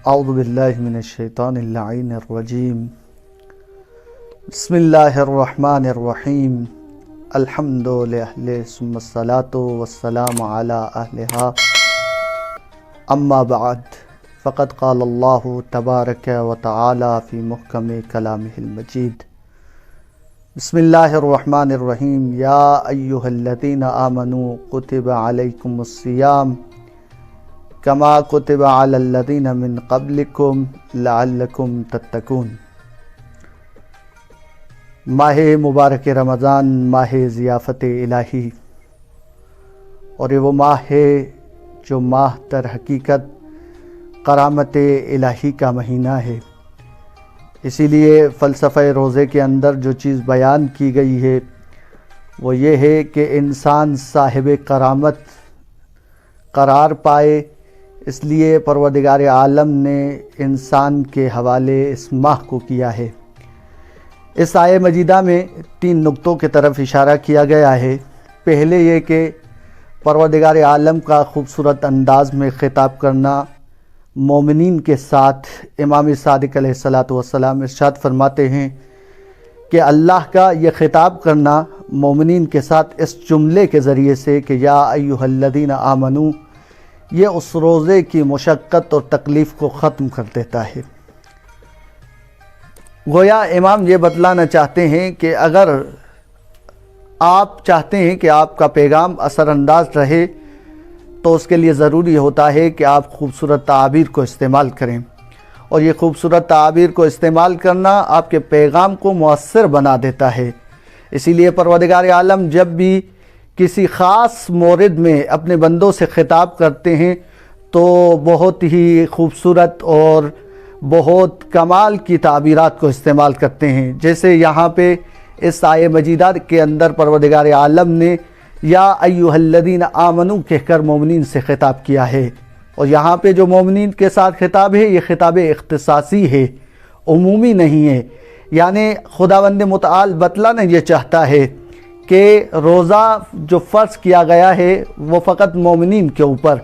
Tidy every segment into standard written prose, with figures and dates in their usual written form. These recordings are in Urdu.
اعوذ باللہ من الشیطان اللعین الرجیم بسم اللہ الرحمن الرحیم الحمد للہ ثم الصلاۃ والسلام علی اہلہا اما بعد فقد قال اللہ تبارک و تعالی فی محکم کلامہ المجید بسم اللہ الرحمن الرحیم یا ایہا الذین آمنوا کتب علیکم الصیام کما کتب علی الذین من قبلکم لعلکم تتقون۔ ماہ مبارک رمضان ماہ ضیافت الہی، اور یہ وہ ماہ ہے جو ماہ در حقیقت کرامت الہی کا مہینہ ہے۔ اسی لیے فلسفہ روزے کے اندر جو چیز بیان کی گئی ہے وہ یہ ہے کہ انسان صاحب کرامت قرار پائے، اس لیے پروردگار عالم نے انسان کے حوالے اس ماہ کو کیا ہے۔ اس آیہ مجیدہ میں 3 نقطوں کی طرف اشارہ کیا گیا ہے۔ پہلے یہ کہ پروردگار عالم کا خوبصورت انداز میں خطاب کرنا مومنین کے ساتھ۔ امام صادق علیہ السلام ارشاد فرماتے ہیں کہ اللہ کا یہ خطاب کرنا مومنین کے ساتھ اس جملے کے ذریعے سے کہ یا ایھا الذین آمنو، یہ اس روزے کی مشقت اور تکلیف کو ختم کر دیتا ہے۔ گویا امام یہ بتلانا چاہتے ہیں کہ اگر آپ چاہتے ہیں کہ آپ کا پیغام اثر انداز رہے تو اس کے لیے ضروری ہوتا ہے کہ آپ خوبصورت تعابیر کو استعمال کریں، اور یہ خوبصورت تعابیر کو استعمال کرنا آپ کے پیغام کو مؤثر بنا دیتا ہے۔ اسی لیے پروردگار عالم جب بھی کسی خاص مورد میں اپنے بندوں سے خطاب کرتے ہیں تو بہت ہی خوبصورت اور بہت کمال کی تعبیرات کو استعمال کرتے ہیں۔ جیسے یہاں پہ اس آیہ مجیدہ کے اندر پروردگار عالم نے یا ایھا الذین آمنو کہہ کر مومنین سے خطاب کیا ہے، اور یہاں پہ جو مومنین کے ساتھ خطاب ہے یہ خطاب اختصاصی ہے، عمومی نہیں ہے۔ یعنی خداوند متعال بتلانا یہ چاہتا ہے کہ روزہ جو فرض کیا گیا ہے وہ فقط مومنین کے اوپر،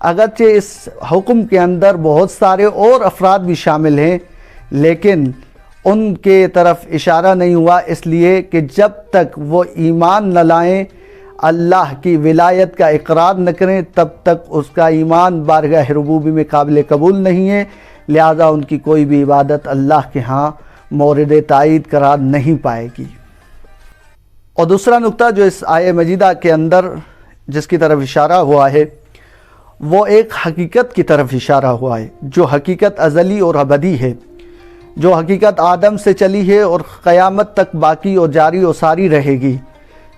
اگرچہ اس حکم کے اندر بہت سارے اور افراد بھی شامل ہیں لیکن ان کے طرف اشارہ نہیں ہوا، اس لیے کہ جب تک وہ ایمان نہ لائیں، اللہ کی ولایت کا اقرار نہ کریں، تب تک اس کا ایمان بارگاہ ربوبی میں قابل قبول نہیں ہے، لہذا ان کی کوئی بھی عبادت اللہ کے ہاں مورد تائید قرار نہیں پائے گی۔ اور دوسرا نقطہ جو اس آیہ مجیدہ کے اندر جس کی طرف اشارہ ہوا ہے وہ ایک حقیقت کی طرف اشارہ ہوا ہے، جو حقیقت ازلی اور ابدی ہے، جو حقیقت آدم سے چلی ہے اور قیامت تک باقی اور جاری و ساری رہے گی،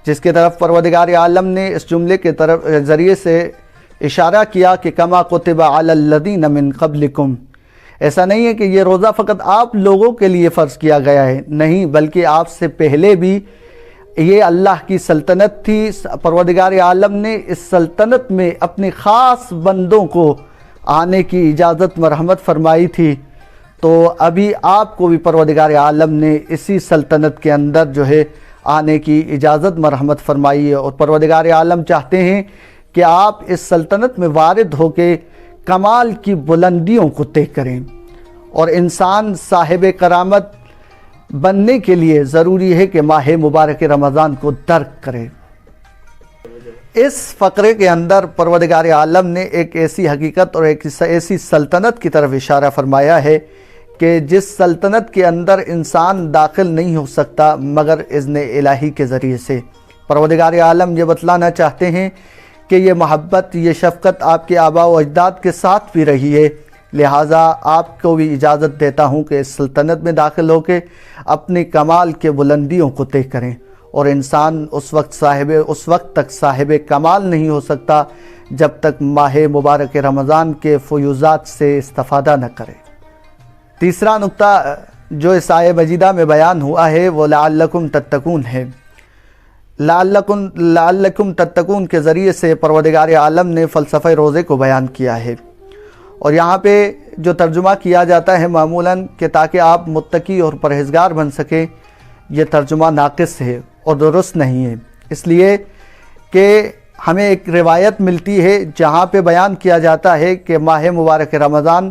جس کے طرف پروردگار عالم نے اس جملے کے طرف ذریعے سے اشارہ کیا کہ کما کتب علی الذین من قبلکم۔ ایسا نہیں ہے کہ یہ روزہ فقط آپ لوگوں کے لیے فرض کیا گیا ہے، نہیں، بلکہ آپ سے پہلے بھی یہ اللہ کی سلطنت تھی۔ پروردگار عالم نے اس سلطنت میں اپنے خاص بندوں کو آنے کی اجازت مرحمت فرمائی تھی، تو ابھی آپ کو بھی پروردگار عالم نے اسی سلطنت کے اندر جو ہے آنے کی اجازت مرحمت فرمائی ہے، اور پروردگار عالم چاہتے ہیں کہ آپ اس سلطنت میں وارد ہو کے کمال کی بلندیوں کو طے کریں، اور انسان صاحب کرامت بننے کے لیے ضروری ہے کہ ماہ مبارک رمضان کو درک کرے۔ اس فقرے کے اندر پروردگار عالم نے ایک ایسی حقیقت اور ایک ایسی سلطنت کی طرف اشارہ فرمایا ہے کہ جس سلطنت کے اندر انسان داخل نہیں ہو سکتا مگر اذن الہی کے ذریعے سے۔ پروردگار عالم یہ بتلانا چاہتے ہیں کہ یہ محبت، یہ شفقت آپ کے آباء و اجداد کے ساتھ بھی رہی ہے، لہٰذا آپ کو بھی اجازت دیتا ہوں کہ اس سلطنت میں داخل ہو کے اپنی کمال کے بلندیوں کو طے کریں، اور انسان اس وقت تک صاحب کمال نہیں ہو سکتا جب تک ماہ مبارک رمضان کے فیوضات سے استفادہ نہ کرے۔ تیسرا نقطہ جو اس آیہ مجیدہ میں بیان ہوا ہے وہ لعلکم تتقون ہے۔ لعلکم تتقون کے ذریعے سے پروردگار عالم نے فلسفہ روزے کو بیان کیا ہے، اور یہاں پہ جو ترجمہ کیا جاتا ہے معمولاً کہ تاکہ آپ متقی اور پرہیزگار بن سکیں، یہ ترجمہ ناقص ہے اور درست نہیں ہے، اس لیے کہ ہمیں ایک روایت ملتی ہے جہاں پہ بیان کیا جاتا ہے کہ ماہ مبارک رمضان